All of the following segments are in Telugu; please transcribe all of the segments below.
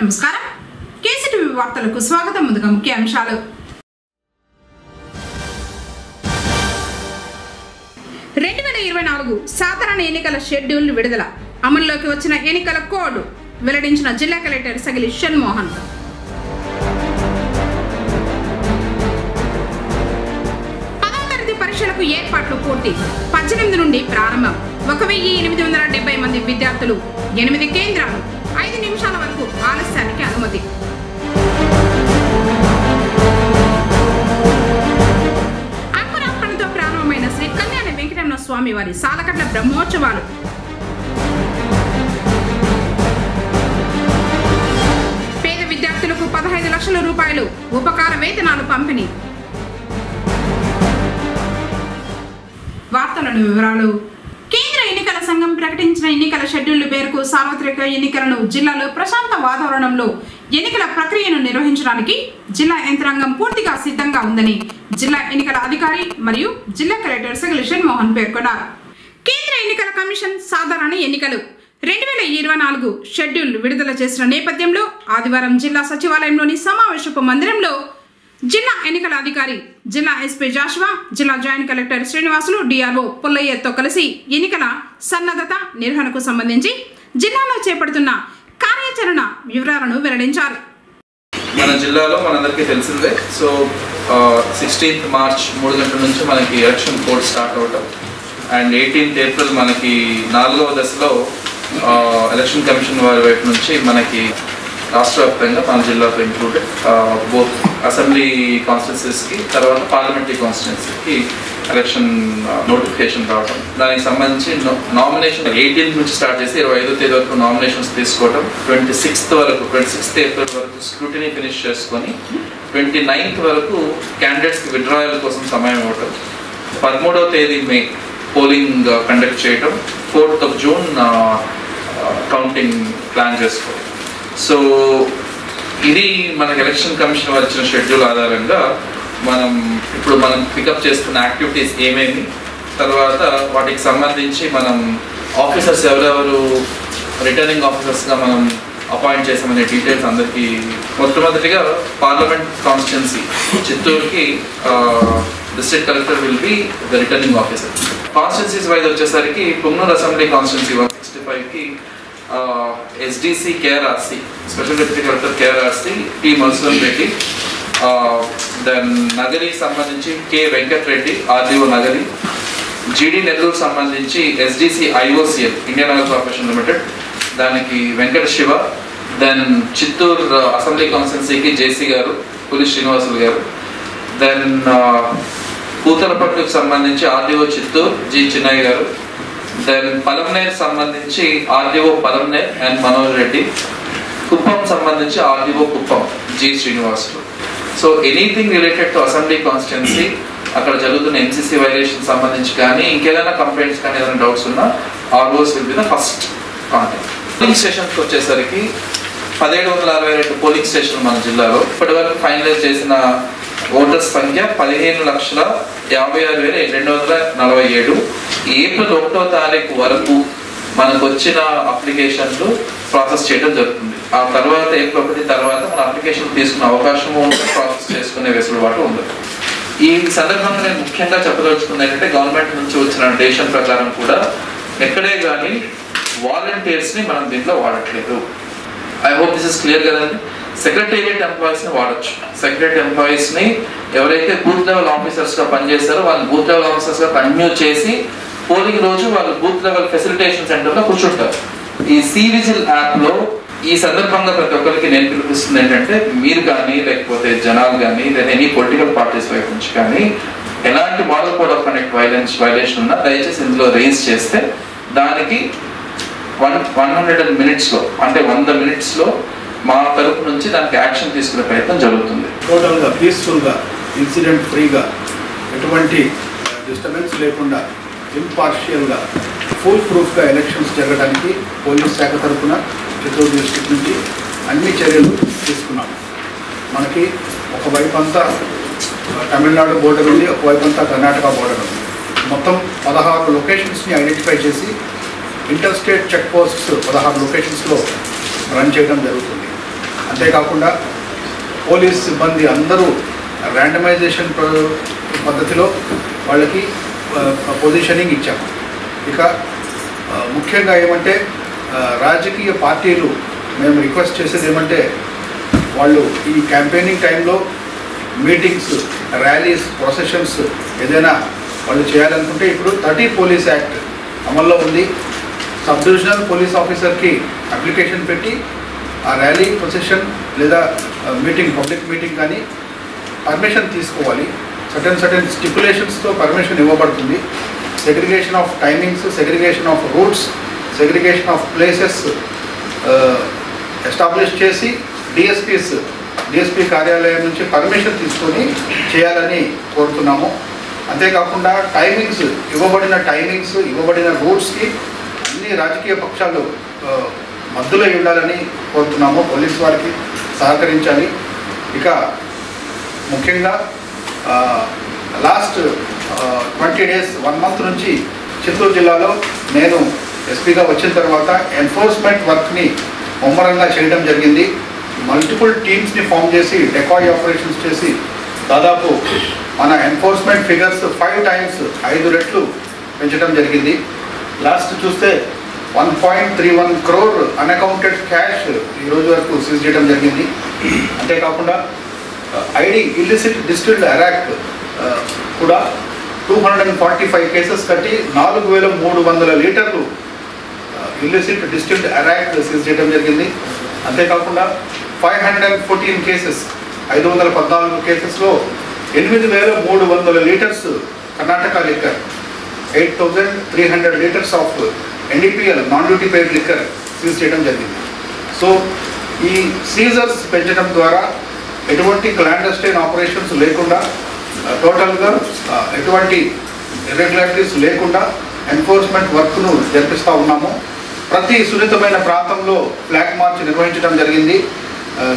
నమస్కారం కేసీటీవీ వార్తలకు స్వాగతం. ముందుగా ముఖ్య అంశాలు. 2024 సాధారణ ఎన్నికల షెడ్యూల్ విడుదల. అమల్లోకి వచ్చిన ఎన్నికల కోడ్ వెల్లడించిన జిల్లా కలెక్టర్ సగిలి షణ్మోహన్. పరీక్షలకు ఏర్పాట్లు పూర్తి. 18 నుండి ప్రారంభం. 1870 మంది విద్యార్థులు. 8 కేంద్రాలు. 5 నిమిషాల వరకు ఆలస్యానికి అనుమతి. అంకురార్పణతో ప్రారంభమైన శ్రీ కళ్యాణ వెంకటరమణ స్వామి వారి సాలకట్ల బ్రహ్మోత్సవాలు. పేద విద్యార్థులకు 15 లక్షల రూపాయలు ఉపకార వేతనాలు పంపిణీ. వార్తలను వివరాలు. కేంద్ర ఎన్నికల సంఘం ప్రకటించిన ఎన్నికల షెడ్యూల్ మేరకు సార్వత్రిక ఎన్నికలను జిల్లాలో ప్రశాంత వాతావరణంలో ఎన్నికల ప్రక్రియను నిర్వహించడానికి జిల్లా యంత్రాంగం పూర్తిగా సిద్ధంగా ఉందని జిల్లా ఎన్నికల అధికారి మరియు జిల్లా కలెక్టర్ సగిలి షణ్మోహన్ పేర్కొన్నారు. కేంద్ర ఎన్నికల కమిషన్ సాధారణ ఎన్నికలు 2024 షెడ్యూల్ విడుదల చేసిన నేపథ్యంలో ఆదివారం జిల్లా సచివాలయంలోని సమావేశపు మందిరంలో జిల్లా ఎన్నికల అధికారి, జిల్లా ఎస్పీ జాషువా, జిల్లా జాయింట్ కలెక్టర్ శ్రీనివాసులు, డిఆర్ఓ పుల్లయ్యతో కలిసి ఎన్నికల సన్నద్ధత నిర్వహణకు సంబంధించి జిల్లాలో చేపడుతున్న కార్యాచరణ వివరాలను వెల్లడించారు. మన జిల్లాలో మనందరికీ తెలిసిందే. సో 16th మార్చ్ 3 గంటల నుంచి మనకి ఎలక్షన్ కోడ్ స్టార్ట్ అవటం అండ్ 18th ఏప్రిల్ మనకి 4వ దశలో ఎలక్షన్ కమిషన్ వారి వైపు నుంచి మనకి రాష్ట్ర వ్యాప్తంగా మన జిల్లాతో ఇంక్లూడెడ్ బోత్ అసెంబ్లీ కాన్స్టిట్యున్సీస్కి తర్వాత పార్లమెంటరీ కాన్స్టిట్యున్సీకి ఎలక్షన్ నోటిఫికేషన్ రావడం, దానికి సంబంధించి నామినేషన్ 18th నుంచి స్టార్ట్ చేసి 25వ తేదీ వరకు నామినేషన్స్ తీసుకోవడం, 26th ఏప్రిల్ వరకు స్క్రూటినీ ఫినిష్ చేసుకొని 29th వరకు క్యాండిడేట్స్కి విత్డ్రాయల్ కోసం సమయం ఇవ్వటం, 13వ తేదీ మే పోలింగ్ కండక్ట్ చేయడం, 4th of June counting plan చేసుకోవడం. సో ఇది మనకి ఎలక్షన్ కమిషన్ వారు ఇచ్చిన షెడ్యూల్ ఆధారంగా మనం పికప్ చేస్తున్న యాక్టివిటీస్ ఏమేమి, తర్వాత వాటికి సంబంధించి మనం ఆఫీసర్స్ ఎవరెవరు రిటర్నింగ్ ఆఫీసర్స్గా మనం అపాయింట్ చేసామనే డీటెయిల్స్ అందరికీ. మొట్టమొదటిగా పార్లమెంట్ కాన్స్టిట్యున్సీ చిత్తూరుకి district collector will be the returning officer. Constituencies wise వచ్చేసరికి పుంగనూరు అసెంబ్లీ కాన్స్టిట్యున్సీ 165కి SDC KRRC special deputy collector KRRC P Madhusudan Reddy, then నగరికి సంబంధించి K Venkatareddy RDO Nagari, GD Nellore సంబంధించి SDC IOCL Indian oil corporation limited దానికి వెంకట శివ, దెన్ చిత్తూరు అసెంబ్లీ కాన్స్టిట్యున్సీకి JC గారు పులి శ్రీనివాసులు గారు, దెన్ పూతలపట్టుకు సంబంధించి RDO చిత్తూరు G చిన్నయ్య గారు, దెన్ పలంనేర్ సంబంధించి RDO పలంనేర్ అండ్ మనోజ్ రెడ్డి, కుప్పం సంబంధించి RDO Kuppam G Srinivasulu. So anything related to assembly constituency, అక్కడ జరుగుతున్న MCC వైలేషన్ సంబంధించి కానీ ఇంకేదైనా కంప్లైంట్స్ కానీ ఏదైనా డౌట్స్ ఉన్నా ROs will be the first contact. Polling స్టేషన్స్కి వచ్చేసరికి 1762 పోలింగ్ స్టేషన్ మన జిల్లాలో ఇప్పటి వరకు ఫైనలైజ్ చేసిన ఓటర్స్ సంఖ్య 15,56,247. ఏప్రిల్ 1వ తారీఖు వరకు మనకు వచ్చిన అప్లికేషన్లు ప్రాసెస్ చేయడం జరుగుతుంది. ఆ తర్వాత ఏప్రిల్ 1 తర్వాత మన అప్లికేషన్ తీసుకునే అవకాశము ఉంటుంది, ప్రాసెస్ చేసుకునే వెసులుబాటు ఉండదు. ఈ సందర్భంగా నేను ముఖ్యంగా చెప్పదలుచుకుంది ఏంటంటే గవర్నమెంట్ నుంచి వచ్చిన డెసిషన్ ప్రకారం కూడా ఎక్కడే కానీ వాలంటీర్స్ని మనం దీంట్లో వాడట్లేదు. I hope this is clear కదండి. సెక్రటేరియట్ ఎంప్లాయీస్ని వాడచ్చు. సెక్రటేరియట్ ఎంప్లాయీస్ని ఎవరైతే బూత్ లెవెల్ ఆఫీసర్స్గా పనిచేస్తారో వాళ్ళని బూత్ లెవెల్ ఆఫీసర్స్గా కంటిన్యూ చేసి పోలింగ్ రోజు వాళ్ళు బూత్ లెవెల్ ఫెసిలిటేషన్ సెంటర్లో కూర్చుంటారు. ఈ సివిజిల్ యాప్లో ఈ సందర్భంగా ప్రతి ఒక్కరికి నేను పిలిపిస్తుంది ఏంటంటే మీరు కానీ లేకపోతే జనాలు కానీ లేదా ఎనీ పొలిటికల్ పార్టీస్ వైపు నుంచి కానీ ఎలాంటి model code of conduct violation ఉన్నా దయచేసి ఇందులో రేజ్ చేస్తే దానికి 100 minutesలో అంటే 100 minutesలో మా తరపు నుంచి దానికి యాక్షన్ తీసుకునే ప్రయత్నం జరుగుతుంది. టోటల్గా పీస్ఫుల్గా ఇన్సిడెంట్ ఫ్రీగా ఎటువంటి డిస్టర్బెన్స్ లేకుండా ఇంపార్షియల్గా ఫుల్ ప్రూఫ్గా ఎలక్షన్స్ జరగడానికి పోలీస్ శాఖ తరఫున చిత్తూరు డిస్ట్రిక్ట్ నుంచి అన్ని చర్యలు తీసుకున్నాం. మనకి ఒకవైపు అంతా తమిళనాడు బోర్డర్ ఉంది, ఒకవైపు అంతా కర్ణాటక బోర్డర్ ఉంది. మొత్తం 16 లొకేషన్స్ని ఐడెంటిఫై చేసి ఇంటర్ స్టేట్ చెక్ పోస్ట్స్ 16 లొకేషన్స్లో రన్ చేయడం జరుగుతుంది. అంతేకాకుండా పోలీస్ సిబ్బంది అందరూ ర్యాండమైజేషన్ పద్ధతిలో వాళ్ళకి పొజిషనింగ్ ఇచ్చాము. ఇక ముఖ్యంగా ఏమంటే రాజకీయ పార్టీలు మేము రిక్వెస్ట్ చేసేది ఏమంటే వాళ్ళు ఈ క్యాంపెయినింగ్ టైంలో మీటింగ్స్, ర్యాలీస్, ప్రొసెషన్స్ ఏదైనా వాళ్ళు చేయాలనుకుంటే ఇప్పుడు 30 పోలీస్ యాక్ట్ అమల్లో ఉంది. సబ్ డివిజనల్ పోలీస్ ఆఫీసర్కి అప్లికేషన్ పెట్టి ఆ ర్యాలీ, ప్రొసెషన్ లేదా మీటింగ్, పబ్లిక్ మీటింగ్ కానీ పర్మిషన్ తీసుకోవాలి. సర్టెన్ స్టిపులేషన్స్తో పర్మిషన్ ఇవ్వబడుతుంది. Segregation of timings, segregation of roots, segregation of places establish చేసి డిఎస్పీ కార్యాలయం నుంచి పర్మిషన్ తీసుకొని చేయాలని కోరుతున్నాము. అంతేకాకుండా ఇవ్వబడిన రూట్స్కి అన్ని రాజకీయ పక్షాలు మధ్యలో ఉండాలని కోరుతున్నాము. పోలీసు వారికి సహకరించాలి. ఇక ముఖ్యంగా లాస్ట్ 20 days 1 month నుంచి చిత్తూరు జిల్లాలో నేను ఎస్పీగా వచ్చిన తర్వాత ఎన్ఫోర్స్మెంట్ వర్క్ని ముమ్మరంగా చేయడం జరిగింది. మల్టిపుల్ టీమ్స్ని ఫామ్ చేసి డెకాయ్ ఆపరేషన్స్ చేసి దాదాపు మన ఎన్ఫోర్స్మెంట్ ఫిగర్స్ 5 రెట్లు పెంచడం జరిగింది. లాస్ట్ చూస్తే 1.31 crore అన్అకౌంటెడ్ క్యాష్ ఈరోజు వరకు సీజ్ చేయడం జరిగింది. అంతేకాకుండా ఇల్లిసిట్ డిస్టిల్డ్ అరాక్ కూడా 245 కేసెస్ కట్టి 4,300 లీటర్లు ఇల్లిసిట్ డిస్టిల్డ్ అరాక్ సీజ్ చేయడం జరిగింది. అంతేకాకుండా 514 కేసెస్, 514 కేసెస్లో 8,300 litres Karnataka liquor, 8,300 litres of NDPL non duty paid liquor seize చేయడం జరిగింది. సో ఈ సీజర్స్ పెంచడం ద్వారా ఎటువంటి క్లాండస్టైన్ ఆపరేషన్స్ లేకుండా, టోటల్గా ఎటువంటి ఇర్రెగ్యులారిటీస్ లేకుండా ఎన్ఫోర్స్మెంట్ వర్క్ను జరిపిస్తూ ఉన్నాము. ప్రతి సున్నితమైన ప్రాంతంలో ఫ్లాగ్ మార్చ్ నిర్వహించడం జరిగింది.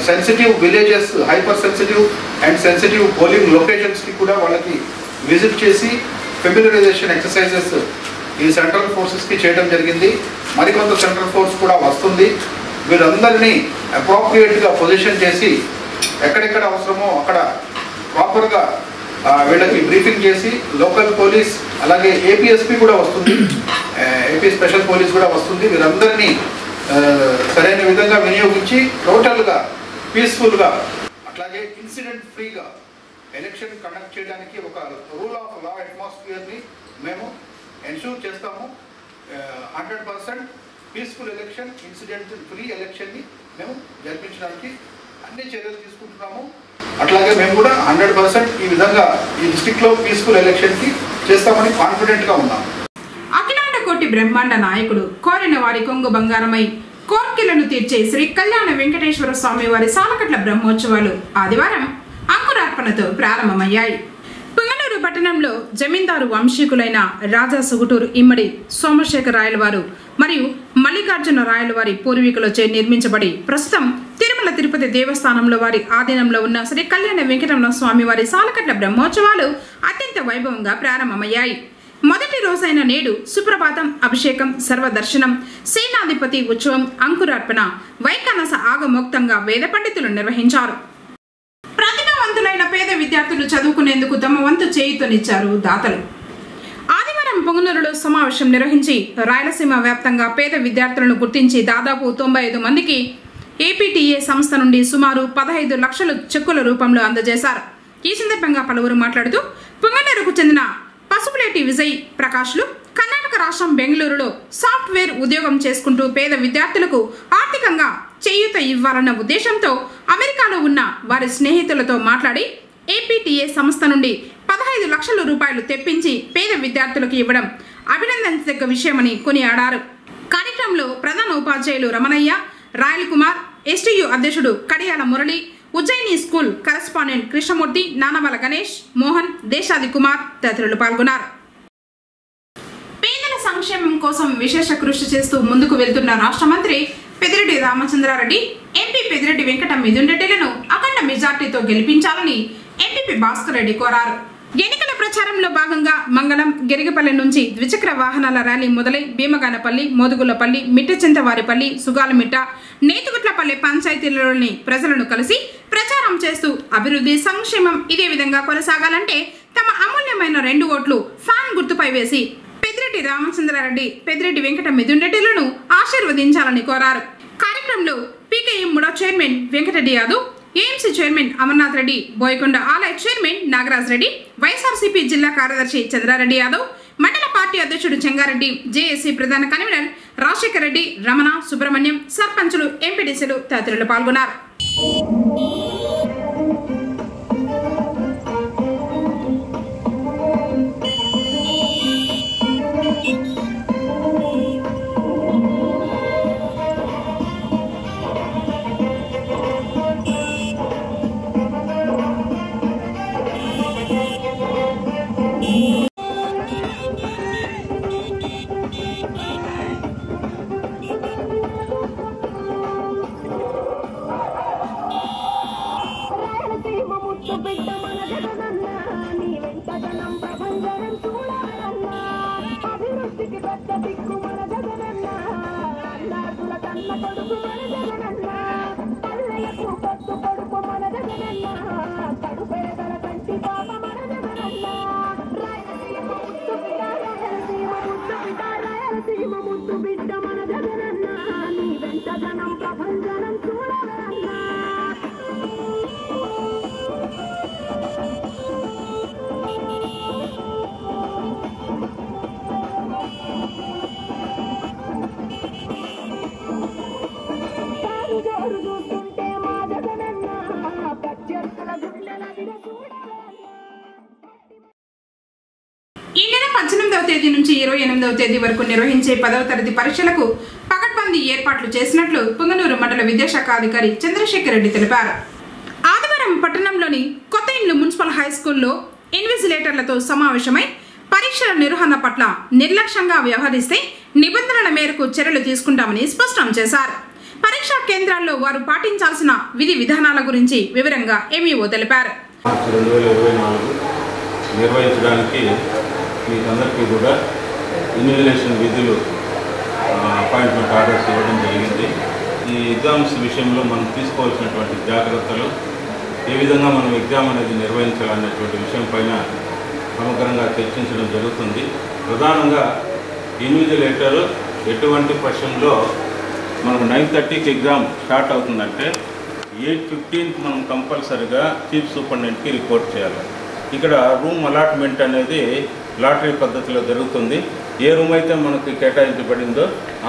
Sensitive villages, hyper sensitive and sensitive polling లొకేషన్స్కి కూడా వాళ్ళకి విజిట్ చేసి ఫెమిలరైజేషన్ ఎక్సర్సైజెస్ ఈ సెంట్రల్ ఫోర్సెస్కి చేయడం జరిగింది. మరికొంత సెంట్రల్ ఫోర్స్ కూడా వస్తుంది. వీరందరినీ అప్రోప్రియేట్గా పొజిషన్ చేసి ఎక్కడెక్కడ అవసరమో అక్కడ ప్రాపర్గా వీళ్ళకి బ్రీఫింగ్ చేసి లోకల్ పోలీస్, అలాగే ఏపీఎస్పీ కూడా వస్తుంది, ఏపీ స్పెషల్ పోలీస్ కూడా వస్తుంది. వీరందరినీ సరైన విధంగా వినియోగించి టోటల్గా పీస్ఫుల్గా అట్లాగే ఇన్సిడెంట్ ఫ్రీగా ఎలక్షన్ కండక్ట్ చేయడానికి ఒక రూల్ ఆఫ్ లా అట్మాస్ఫియర్ని మేము ఎన్షూర్ చేస్తాము. 100% పీస్ఫుల్ ఎలక్షన్, ఇన్సిడెంట్ ఫ్రీ ఎలక్షన్ని మేము జరిపించడానికి అన్ని చర్యలు తీసుకుంటున్నాము. అట్లాగే మేము కూడా 100% ఈ విధంగా ఈ డిస్ట్రిక్ట్లో పీస్ఫుల్ ఎలక్షన్కి చేస్తామని కాన్ఫిడెంట్గా ఉన్నాము. అఖిలాండ కోటి బ్రహ్మాండ నాయకుడు, కోరిన వారి కొంగు బంగారమై కోర్కెలను తీర్చే శ్రీ కళ్యాణ వెంకటేశ్వర స్వామి వారి సాలకట్ల బ్రహ్మోత్సవాలు ఆదివారం అంకురార్పణతో ప్రారంభమయ్యాయి. పుంగనూరు పట్టణంలో జమీందారు వంశీకులైన రాజా సుగుటూరు ఇమ్మడి సోమశేఖర రాయల వారు మరియు మల్లికార్జున రాయల వారి పూర్వీకులచే నిర్మించబడి ప్రస్తుతం తిరుమల తిరుపతి దేవస్థానంలో వారి ఆధీనంలో ఉన్న శ్రీ కళ్యాణ వెంకటరమణ స్వామి వారి సాలకట్ల బ్రహ్మోత్సవాలు అత్యంత వైభవంగా ప్రారంభమయ్యాయి. మొదటి రోజైన నేడు సుప్రభాతం, అభిషేకం, సర్వదర్శనం, సేనాధిపతి ఉత్సవం, అంకురార్పణ వైకానస ఆగమోక్తంగా వేద పండితులు నిర్వహించారు. ప్రతిభావంతులైన పేద విద్యార్థులు చదువుకునేందుకు తమ వంతు చేయూతనిచ్చారు దాతలు. ఆదివారం పొంగనూరులో సమావేశం నిర్వహించి రాయలసీమ వ్యాప్తంగా పేద విద్యార్థులను గుర్తించి దాదాపు 95 మందికి ఏపీటీఏ సంస్థ నుండి సుమారు 15 లక్షల చెక్కుల రూపంలో అందజేశారు. ఈ సందర్భంగా పలువురు మాట్లాడుతూ పొంగనూరుకు చెందిన పసుపులేటి విజయ్ ప్రకాష్లు కర్ణాటక రాష్ట్రం బెంగళూరులో సాఫ్ట్వేర్ ఉద్యోగం చేసుకుంటూ పేద విద్యార్థులకు ఆర్థికంగా చేయూత ఇవ్వాలన్న ఉద్దేశంతో అమెరికాలో ఉన్న వారి స్నేహితులతో మాట్లాడి ఏపీటీఏ సంస్థ నుండి 15 లక్షల రూపాయలు తెప్పించి పేద విద్యార్థులకు ఇవ్వడం అభినందించదగ్గ విషయమని కొనియాడారు. కార్యక్రమంలో ప్రధాన ఉపాధ్యాయులు రమణయ్య, రాయల్ కుమార్, ఎస్టీయూ అధ్యక్షుడు కడియాల మురళి, ఉజ్జయిని స్కూల్ కరెస్పాండెంట్ కృష్ణమూర్తి, నానమల గణేష్, మోహన్, దేశాది కుమార్ తదితరులు పాల్గొన్నారు. పేదల సంక్షేమం కోసం విశేష కృషి చేస్తూ ముందుకు వెళ్తున్న రాష్ట్ర మంత్రి పెద్దిరెడ్డి రామచంద్రారెడ్డి, ఎంపీ పెద్దిరెడ్డి వెంకట మిథున్ రెడ్డిలను అఖండ మెజార్టీతో గెలిపించాలని ఎంపీపీ భాస్కర్ రెడ్డి కోరారు. ఎన్నికల ప్రచారంలో భాగంగా మంగళం, గిరిగపల్లి నుంచి ద్విచక్ర వాహనాల ర్యాలీ మొదలై భీమగానపల్లి, మోదుగులపల్లి, మిట్టచింతవారిపల్లి, సుగాలమిట్ట, నేతుగుట్ల చింతలపల్లి పంచాయతీలలోని ప్రజలను కలిసి ప్రచారం చేస్తూ అభివృద్ధి సంక్షేమం ఇదే విధంగా కొనసాగాలంటే తమ అమూల్యమైన 2 ఓట్లు ఫ్యాన్ గుర్తుపై వేసి పెద్దిరెడ్డి రామచంద్రారెడ్డి, పెద్దిరెడ్డి వెంకట మిథున్ రెడ్డిలను ఆశీర్వదించాలని కోరారు. కార్యక్రమంలో PKM MUDA chairman Venkatareddy Yadav, AMC chairman Amarnath Reddy, Boyakonda ఆలయ చైర్మన్ నాగరాజ్ రెడ్డి, వైఎస్ఆర్సీపీ జిల్లా కార్యదర్శి చంద్రారెడ్డి యాదవ్, మండల పార్టీ అధ్యక్షుడు చెంగారెడ్డి, జేఏసీ ప్రధాన కన్వీనర్ రాజశేఖర్ రెడ్డి, రమణ, సుబ్రహ్మణ్యం, సర్పంచులు, ఎంపీడీసీలు తదితరులు పాల్గొన్నారు. ఈ నెల 18వ తేదీ నుంచి 28వ తేదీ వరకు నిర్వహించే 10వ తరగతి పరీక్షలకు పకడ్బందీ ఏర్పాట్లు చేసినట్లు పుంగనూరు మండల విద్యాశాఖ అధికారి చంద్రశేఖర్ రెడ్డి తెలిపారు. ఆదివారం పట్టణంలోని కొత్త ఇండ్లు మున్సిపల్ హై స్కూల్లో ఇన్విజిలేటర్లతో సమావేశమై పరీక్షల నిర్వహణ పట్ల నిర్లక్ష్యంగా వ్యవహరిస్తే నిబంధనల మేరకు చర్యలు తీసుకుంటామని స్పష్టం చేశారు. పరీక్షా కేంద్రాల్లో వారు పాటించాల్సిన విధి విధానాల గురించి వివరంగా ఎంఈఓ తెలిపారు. నిర్వహించడానికి మీకందరికీ కూడా ఇన్విజిలేషన్ విధులు అపాయింట్మెంట్ ఆర్డర్స్ ఇవ్వడం జరిగింది. ఈ ఎగ్జామ్స్ విషయంలో మనం తీసుకోవాల్సినటువంటి జాగ్రత్తలు, ఏ విధంగా మనం ఎగ్జామ్ అనేది నిర్వహించాలనేటువంటి విషయం పైన సమగ్రంగా చర్చించడం జరుగుతుంది. ప్రధానంగా ఇన్విజిలేటర్ ఎటువంటి పక్షంలో మనకు 9:30కి ఎగ్జామ్ స్టార్ట్ అవుతుందంటే 8:15 మనం కంపల్సరిగా చీఫ్ సూపరింటెండెంట్కి రిపోర్ట్ చేయాలి. ఇక్కడ రూమ్ అలాట్మెంట్ అనేది లాటరీ పద్ధతిలో జరుగుతుంది. ఏ రూమ్ అయితే మనకి కేటాయించబడిందో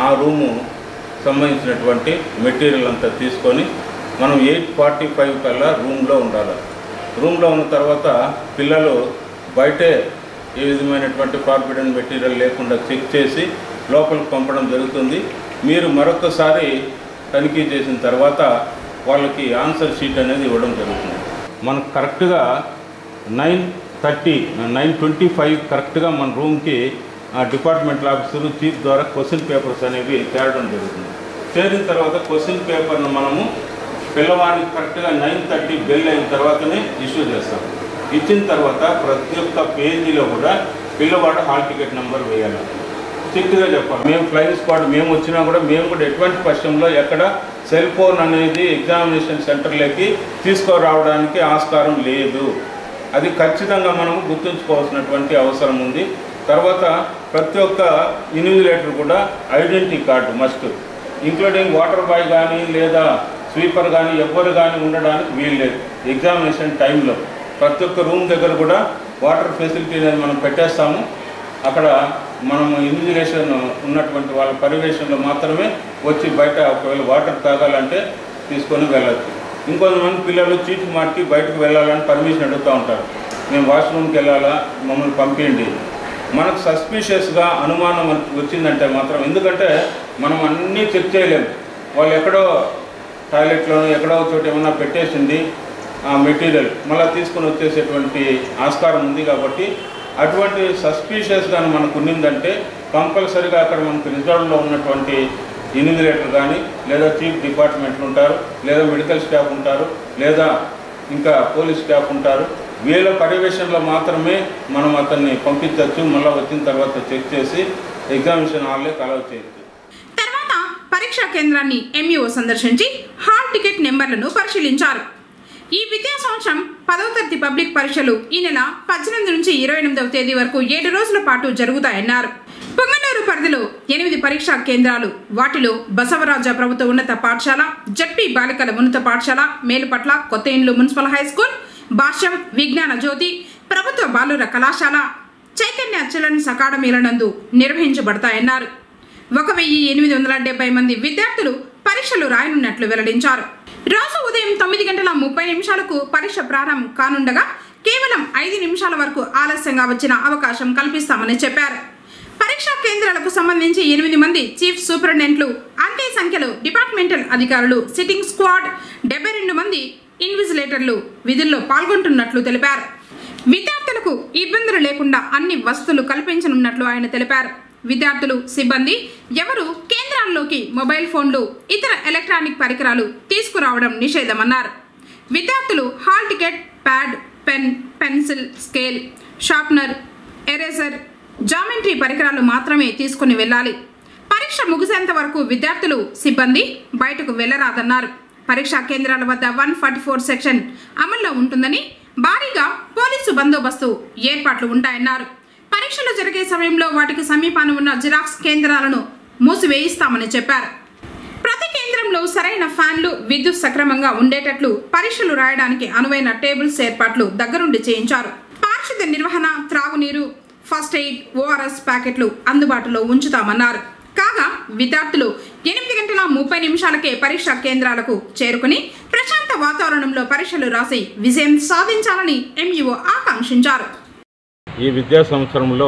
ఆ రూము సంబంధించినటువంటి మెటీరియల్ అంతా తీసుకొని మనం 8:45 కల్లా రూమ్లో ఉండాలి. రూమ్లో ఉన్న తర్వాత పిల్లలు బయటే ఏ విధమైనటువంటి ఫార్బిడెన్ మెటీరియల్ లేకుండా చెక్ చేసి లోపలికి పంపడం జరుగుతుంది. మీరు మరొకసారి తనిఖీ చేసిన తర్వాత వాళ్ళకి ఆన్సర్ షీట్ అనేది ఇవ్వడం జరుగుతుంది. మనకు కరెక్ట్గా 9:25 కరెక్ట్గా మన రూమ్కి డిపార్ట్మెంటల్ ఆఫీసరు చీఫ్ ద్వారా క్వశ్చన్ పేపర్స్ అనేవి తేవడం జరుగుతుంది. చేరిన తర్వాత క్వశ్చన్ పేపర్ను మనము పిల్లవాడికి కరెక్ట్గా 9:30 బెల్ అయిన తర్వాతనే ఇష్యూ చేస్తాం. ఇచ్చిన తర్వాత ప్రతి ఒక్క పేజీలో కూడా పిల్లవాడు హాల్ టికెట్ నెంబర్ వేయాలి. స్ట్రిక్ట్గా చెప్పాలి. మేము ఫ్లయింగ్ స్క్వాడ్ మేము వచ్చినా కూడా మేము కూడా ఎటువంటి పక్షంలో ఎక్కడ సెల్ ఫోన్ అనేది ఎగ్జామినేషన్ సెంటర్లోకి తీసుకురావడానికి ఆస్కారం లేదు. అది ఖచ్చితంగా మనము గుర్తుంచుకోవాల్సినటువంటి అవసరం ఉంది. తర్వాత ప్రతి ఒక్క ఇన్విజిలేటర్ కూడా identity card must, including water boy కానీ లేదా స్వీపర్ కానీ ఎవ్వరు కానీ ఉండడానికి వీల్లేదు. ఎగ్జామినేషన్ టైంలో ప్రతి ఒక్క రూమ్ దగ్గర కూడా వాటర్ ఫెసిలిటీ అనేది మనం పెట్టేస్తాము. అక్కడ మనము ఇన్విజిలేషన్ ఉన్నటువంటి వాళ్ళ పర్యవేక్షణలో మాత్రమే వచ్చి బయట ఒకవేళ వాటర్ తాగాలంటే తీసుకొని వెళ్ళచ్చు. ఇంకొంతమంది పిల్లలు చీఫ్ మాటికి బయటకు వెళ్ళాలని పర్మిషన్ అడుగుతూ ఉంటారు. మేము వాష్రూమ్కి వెళ్ళాలా, మమ్మల్ని పంపించండి. మనకు సస్పిషియస్గా అనుమానం వచ్చిందంటే మాత్రం, ఎందుకంటే మనం అన్నీ చెక్ చేయలేము. వాళ్ళు ఎక్కడో టాయిలెట్లోనో ఎక్కడో చోట ఏమన్నా పెట్టేసింది ఆ మెటీరియల్ మళ్ళీ తీసుకొని వచ్చేసేటువంటి ఆస్కారం ఉంది. కాబట్టి అటువంటి సస్పిషియస్గా మనకు ఉన్నిందంటే కంపల్సరీగా అక్కడ మనకు రిజర్వ్లో ఉన్నటువంటి ఇన్విజిలేటర్ కానీ లేదా చీఫ్ డిపార్ట్మెంట్లు ఉంటారు, లేదా మెడికల్ స్టాఫ్ ఉంటారు, లేదా ఇంకా పోలీస్ స్టాఫ్ ఉంటారు. వీళ్ళ పర్యవేక్షణలో మాత్రమే మనం అతన్ని పంపించవచ్చు. మళ్ళీ వచ్చిన తర్వాత చెక్ చేసి ఎగ్జామినేషన్ హాల్లోకి అలౌ చేయొచ్చు. తర్వాత పరీక్షా కేంద్రాన్ని ఎంఈఓ సందర్శించి హాల్ టికెట్ నెంబర్లను పరిశీలించారు. ఈ విద్యా సంవత్సరం 10వ తరగతి పబ్లిక్ పరీక్షలు ఈ నెల 18 నుంచి 28వ తేదీ వరకు 7 రోజుల పాటు జరుగుతాయన్నారు. పొంగనూరు పరిధిలో 8 పరీక్షా కేంద్రాలు, వాటిలో బసవరాజ ప్రభుత్వ ఉన్నత పాఠశాల, జడ్పీ బాలికల ఉన్నత పాఠశాల, మేలుపట్ల, కొత్త ఇండ్లు మున్సిపల్ హై స్కూల్, భాష్యం, విజ్ఞాన జ్యోతి, ప్రభుత్వ బాలుర కళాశాల, చైతన్య చిల్డ్రన్స్ అకాడమీల నందు నిర్వహించబడతాయన్నారు. 1870 మంది విద్యార్థులు పరీక్షలు రాయనున్నట్లు వెల్లడించారు. రోజు ఉదయం 9:30 పరీక్ష ప్రారంభం కానుండగా కేవలం 5 నిమిషాల వరకు ఆలస్యంగా వచ్చిన అవకాశం కల్పిస్తామని చెప్పారు. పరీక్షా కేంద్రాలకు సంబంధించి 8 మంది చీఫ్ సూపరింటెండెంట్లు, అంతే సంఖ్యలో డిపార్ట్మెంటల్ అధికారులు, సిట్టింగ్ స్క్వాడ్, 72 మంది ఇన్విజిలేటర్లు విధుల్లో పాల్గొంటున్నట్లు తెలిపారు. విద్యార్థులకు ఇబ్బందులు లేకుండా అన్ని వసతులు కల్పించనున్నట్లు ఆయన తెలిపారు. విద్యార్థులు, సిబ్బంది ఎవరు కేంద్రాల్లోకి మొబైల్ ఫోన్లు, ఇతర ఎలక్ట్రానిక్ పరికరాలు తీసుకురావడం నిషేధమన్నారు. విద్యార్థులు hall ticket, pad, pen, pencil, scale, sharpener, eraser, geometry పరికరాలు మాత్రమే తీసుకుని వెళ్ళాలి. పరీక్ష ముగిసేంత వరకు విద్యార్థులు, సిబ్బంది బయటకు వెళ్లరాదన్నారు. పరీక్షా కేంద్రాల వద్ద 144 సెక్షన్ అమల్లో ఉంటుందని, భారీగా పోలీసు బందోబస్తు ఏర్పాట్లు ఉంటాయన్నారు. పరీక్షలు జరిగే సమయంలో వాటికి సమీపాన ఉన్న జిరాక్స్ కేంద్రాలను మూసివేయిస్తామని చెప్పారు. ప్రతి కేంద్రంలో సరైన ఫ్యాన్లు, విద్యుత్ సక్రమంగా ఉండేటట్లు పరీక్షలు రాయడానికి అనువైన టేబుల్స్ ఏర్పాట్లు దగ్గరుండి చేయించారు. పారిశుద్ధ్య నిర్వహణ, త్రాగునీరు, ఫస్ట్ ఎయిడ్, ఓఆర్ఎస్ ప్యాకెట్లు అందుబాటులో ఉంచుతామన్నారు. కాగా విద్యార్థులు 8:30 పరీక్షా కేంద్రాలకు చేరుకుని ప్రశాంత వాతావరణంలో పరీక్షలు రాసి విజయం సాధించాలని ఎంఈఓ ఆకాంక్షించారు. ఈ విద్యా సంవత్సరంలో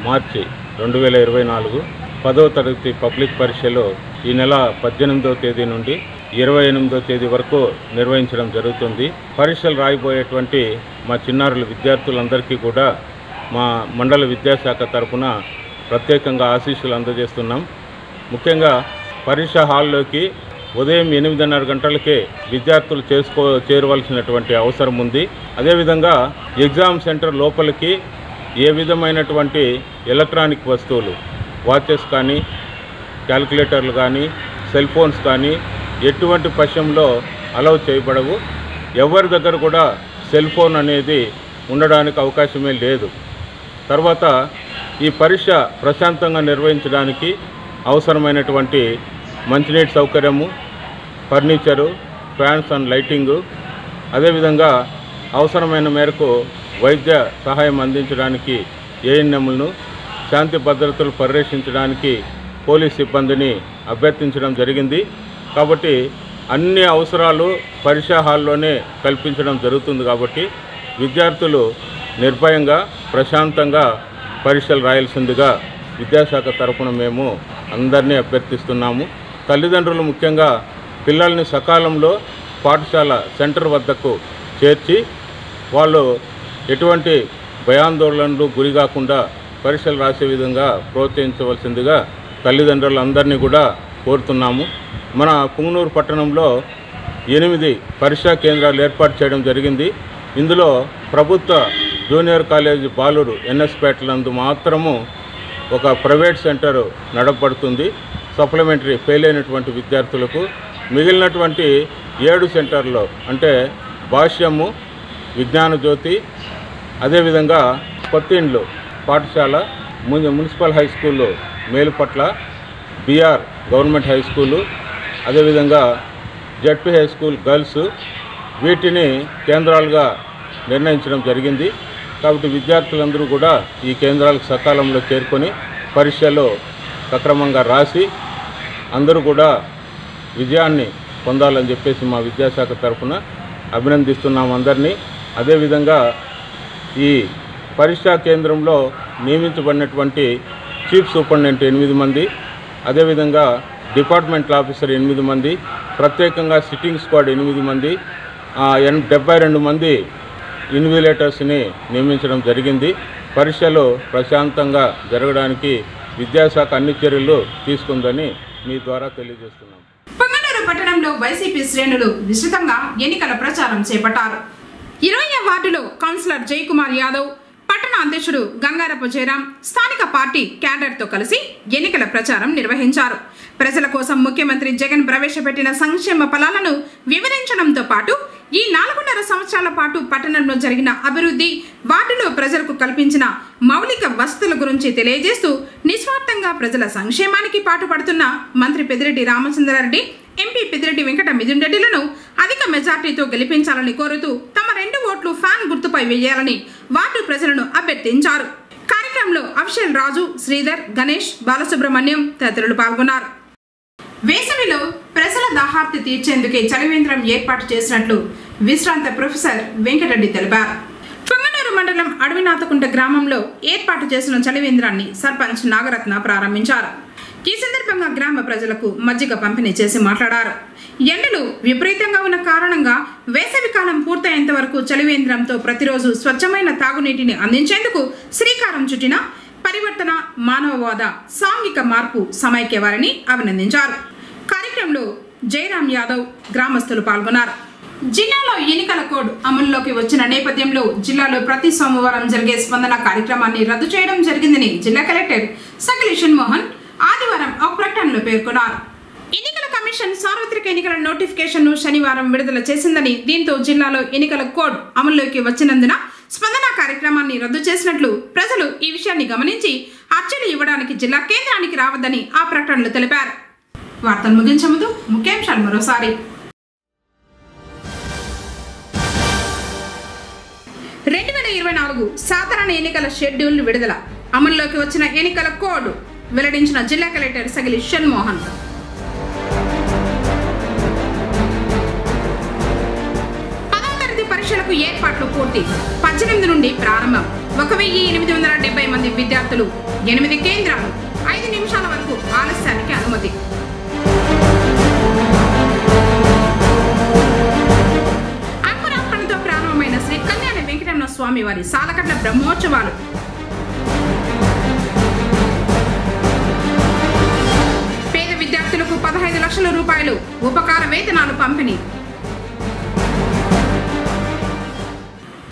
మార్చి 2024 10వ తరగతి పబ్లిక్ పరీక్షలు ఈ నెల 18వ తేదీ నుండి 28వ తేదీ వరకు నిర్వహించడం జరుగుతుంది. పరీక్షలు రాయబోయేటువంటి మా చిన్నారుల విద్యార్థులందరికీ కూడా మా మండల విద్యాశాఖ తరఫున ప్రత్యేకంగా ఆశీస్సులు అందజేస్తున్నాం. ముఖ్యంగా పరీక్షా హాల్లోకి ఉదయం 8:30 గంటలకే విద్యార్థులు చేరవలసినటువంటి అవసరం ఉంది. అదేవిధంగా ఎగ్జామ్ సెంటర్ లోపలికి ఏ విధమైనటువంటి ఎలక్ట్రానిక్ వస్తువులు, వాచెస్ కానీ, క్యాలిక్యులేటర్లు కానీ, సెల్ ఫోన్స్ కానీ ఎటువంటి పక్షంలో అలౌ చేయబడవు. ఎవరి దగ్గర కూడా సెల్ ఫోన్ అనేది ఉండడానికి అవకాశమే లేదు. తర్వాత ఈ పరీక్ష ప్రశాంతంగా నిర్వహించడానికి అవసరమైనటువంటి మంచినీటి సౌకర్యము, ఫర్నిచరు, ఫ్యాన్స్ అండ్ లైటింగు, అదేవిధంగా అవసరమైన మేరకు వైద్య సహాయం అందించడానికి ఏఎన్ఎంలను, శాంతి భద్రతలు పరిరక్షించడానికి పోలీస్ సిబ్బందిని అభ్యర్థించడం జరిగింది. కాబట్టి అన్ని అవసరాలు పరీక్షా హాల్లోనే కల్పించడం జరుగుతుంది. కాబట్టి విద్యార్థులు నిర్భయంగా, ప్రశాంతంగా పరీక్షలు రాయాల్సిందిగా విద్యాశాఖ తరఫున మేము అందరినీ అభ్యర్థిస్తున్నాము. తల్లిదండ్రులు ముఖ్యంగా పిల్లల్ని సకాలంలో పాఠశాల సెంటర్ వద్దకు చేర్చి వాళ్ళు ఎటువంటి భయాందోళనలు గురి కాకుండా పరీక్షలు రాసే విధంగా ప్రోత్సహించవలసిందిగా తల్లిదండ్రులందరినీ కూడా కోరుతున్నాము. మన పుంగనూరు పట్టణంలో 8 పరీక్షా కేంద్రాలు ఏర్పాటు చేయడం జరిగింది. ఇందులో ప్రభుత్వ జూనియర్ కాలేజ్ బాలూరు ఎన్ఎస్పేటలందు మాత్రము ఒక ప్రైవేట్ సెంటర్ నడపబడుతుంది. సప్లిమెంటరీ ఫెయిల్ అయినటువంటి విద్యార్థులకు మిగిలినటువంటి 7 సెంటర్లో అంటే భాష్యము, విజ్ఞాన జ్యోతి, అదేవిధంగా కొత్త ఇండ్లు పాఠశాల, municipal high school Melupatla, BR government high school, అదేవిధంగా జడ్పీ హై స్కూల్ గర్ల్స్, వీటిని కేంద్రాలుగా నిర్ణయించడం జరిగింది. కాబట్టి విద్యార్థులందరూ కూడా ఈ కేంద్రాలకు సకాలంలో చేరుకొని పరీక్షలో సక్రమంగా రాసి అందరూ కూడా విజయాన్ని పొందాలని చెప్పేసి మా విద్యాశాఖ తరఫున అభినందిస్తున్నాం అందరినీ. అదేవిధంగా ఈ పరీక్షా కేంద్రంలో నియమించబడినటువంటి చీఫ్ సూపరింటెండెంట్ 8 మంది, అదేవిధంగా డిపార్ట్మెంటల్ ఆఫీసర్ 8 మంది, ప్రత్యేకంగా సిట్టింగ్ స్క్వాడ్ 8 మంది, 72 మంది ఇన్విజిలేటర్స్ని నియమించడం జరిగింది. పరీక్షలు ప్రశాంతంగా జరగడానికి విద్యాశాఖ అన్ని చర్యలు తీసుకుందని మీ ద్వారా తెలియజేస్తున్నాం. పొంగనూరు పట్టణంలో వైసీపీ శ్రేణులు విస్తృతంగా ఎన్నికల ప్రచారం చేపట్టారు. 20వ వార్డులో కౌన్సిలర్ జయకుమార్ యాదవ్, పట్టణ అధ్యక్షుడు గంగారపు జయరాం స్థానిక పార్టీ క్యాడర్తో కలిసి ఎన్నికల ప్రచారం నిర్వహించారు. ప్రజల కోసం ముఖ్యమంత్రి జగన్ ప్రవేశపెట్టిన సంక్షేమ ఫలాలను వివరించడంతో పాటు ఈ 4.5 సంవత్సరాల పాటు పట్టణంలో జరిగిన అభివృద్ధి, వాటిలో ప్రజలకు కల్పించిన మౌలిక వసతుల గురించి తెలియజేస్తూ నిస్వార్థంగా ప్రజల సంక్షేమానికి పాటుపడుతున్న మంత్రి పెద్దిరెడ్డి రామచంద్రారెడ్డి, ఎంపీ పెద్దిరెడ్డి వెంకట మిథున్ రెడ్డిలను అధిక మెజార్టీతో గెలిపించాలని కోరుతూ తమ 2 ఓట్లు ఫ్యాన్ గుర్తుపై వేయాలని వార్డు ప్రజలను అభ్యర్థించారు. కార్యక్రమంలో అఫిషియల్ రాజు, శ్రీధర్, గణేష్, బాలసుబ్రహ్మణ్యం తదితరులు పాల్గొన్నారు. వేసవిలో ప్రజల దాహార్తి తీర్చేందుకే చలివేంద్రం ఏర్పాటు చేసినట్లు విశ్రాంత ప్రొఫెసర్ వెంకటరెడ్డి తెలిపారు. పొంగనూరు మండలం అడవినాథకుంట గ్రామంలో ఏర్పాటు చేసిన చలివేంద్రాన్ని సర్పంచ్ నాగరత్న ప్రారంభించారు. ఈ సందర్భంగా గ్రామ ప్రజలకు మజ్జిగ పంపిణీ చేసి మాట్లాడారు. ఎండలు విపరీతంగా ఉన్న కారణంగా వేసవి కాలం పూర్తయ్యేంత వరకు చలివేంద్రంతో ప్రతిరోజు స్వచ్ఛమైన తాగునీటిని అందించేందుకు శ్రీకారం చుట్టిన పరివర్తన మానవవాద సాంఘిక మార్పు సమైక్య వారిని అభినందించారు. కార్యక్రమంలో జయరాం యాదవ్, గ్రామస్తులు పాల్గొన్నారు. జిల్లాలో ఎన్నికల కోడ్ అమలులోకి వచ్చిన నేపథ్యంలో జిల్లాలో ప్రతి సోమవారం జరిగే స్పందన కార్యక్రమాన్ని రద్దు చేయడం జరిగిందని జిల్లా కలెక్టర్ సగిలి షణ్మోహన్ ఆదివారం ఒక ప్రకటనలో పేర్కొన్నారు. ఎన్నికల కమిషన్ సార్వత్రిక ఎన్నికల నోటిఫికేషన్ను శనివారం విడుదల చేసిందని, దీంతో జిల్లాలో ఎన్నికల కోడ్ అమల్లోకి వచ్చినందున స్పందన కార్యక్రమాన్ని రద్దు చేసినట్లు ప్రజలు ఈ విషయాన్ని గమనించి అర్జీలు ఇవ్వడానికి జిల్లా కేంద్రానికి రావద్దని ఆ ప్రకటనలో తెలిపారు. వార్తలు ముగించే ముందు ముఖ్యాంశాలు మరోసారి. 2024 సాధారణ ఎన్నికల షెడ్యూల్ విడుదల, అమల్లోకి వచ్చిన ఎన్నికల కోడ్ వెల్లడించిన జిల్లా కలెక్టర్ సగిలి షణ్మోహన్. 10వ తరగతి పరీక్షలకు ఏర్పాట్లు పూర్తి, 18 నుండి ప్రారంభం. 1870 మంది విద్యార్థులు, 8 కేంద్రాలు, 5 నిమిషాల వరకు ఆలస్యానికి అనుమతి. అంకురార్పణతో ప్రారంభమైన శ్రీ కళ్యాణ వెంకటరమణ స్వామి వారి సాలకట్ల బ్రహ్మోత్సవాలు. పేద విద్యార్థులకు 15 లక్షల రూపాయలు ఉపకార వేతనాలు పంపిణీ.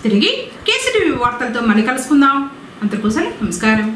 తిరిగి కేసీటీవీ వార్తలతో మళ్ళీ కలుసుకుందాం. అంతకు నమస్కారం.